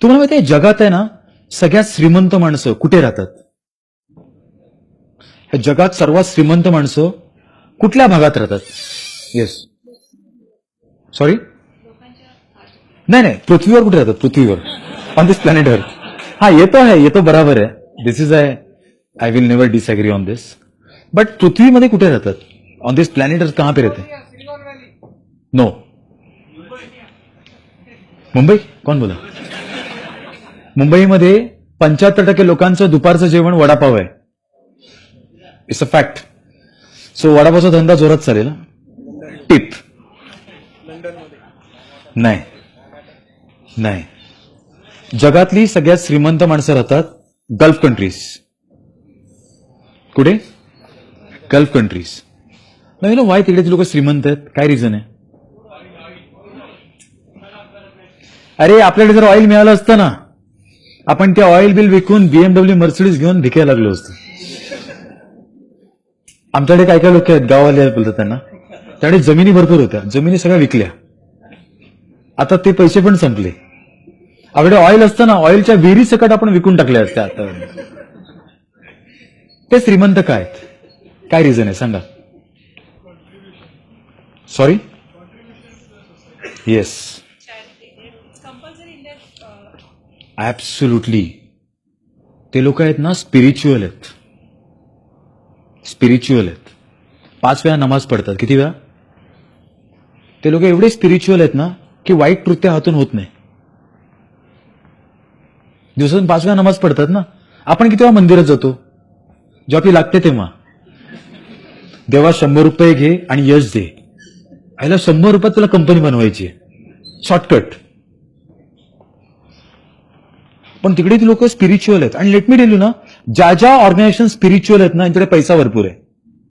तुम्हाला माहिती आहे जगात आहे ना सगळ्यात श्रीमंत माणसं कुठे राहतात? या जगात सर्वात श्रीमंत माणसं कुठल्या भागात राहतात? येस, सॉरी, नाही, पृथ्वीवर कुठे राहतात? पृथ्वीवर, ऑन दिस प्लॅनेट अर्थ. हा, येतो बराबर आहे. This is I will never disagree on this. But पृथ्वीमध्ये कुठे राहतात? ऑन दिस प्लॅनेट अर्थ कहां पे रहते? नो. मुंबई? कोण बोला? मुंबईमध्ये 75% लोकांचं दुपारचं जेवण वडापाव आहे. It's a fact. सो वडापावचा धंदा जोरात चालेल. टिप नाही. जगातली सगळ्यात श्रीमंत माणसं राहतात गल्फ कंट्रीज. कुठे? Gulf countries. नाही, वाय तिकडे ती लोक श्रीमंत आहेत? काय रिझन आहे? अरे, आपल्याकडे जर ऑइल मिळालं असतं ना, आपण त्या ऑइल बिल विकून BMW मर्सिडीज घेऊन भिकायला लागलो असतो. आमच्याकडे काय लोक आहेत गाववाले बोलतात त्यांना, त्याकडे जमिनी भरपूर होत्या, जमिनी सगळ्या विकल्या. आता ते पैसे पण संपले. आपल्याकडे ऑइल असतं ना, ऑइलच्या विहिरी सकट आपण विकून टाकल्या असत्या. आता ते श्रीमंत काय आहेत? काय रिझन आहे सांगा? सॉरी? Yes, absolutely. ते लोक आहेत ना स्पिरिच्युअल आहेत. 5 वेळा नमाज पडतात. किती वेळा? ते लोक एवढे स्पिरिच्युअल आहेत ना की वाईट कृत्य हातून होत नाही. दिवसातून 5 वेळा नमाज पडतात ना. आपण किती वेळा मंदिरात जातो? जेव्हा आपली लागते तेव्हा. देवा 100 रुपये घे आणि यश दे. आयला 100 रुपयात तुला कंपनी बनवायची, शॉर्टकट. पण तिकडे ती लोक स्पिरिच्युअल आहेत. आणि लेट मी टेल यू ना, ज्या ऑर्गनायझेशन स्पिरिच्युअल आहेत ना, त्यांच्याकडे पैसा भरपूर आहे.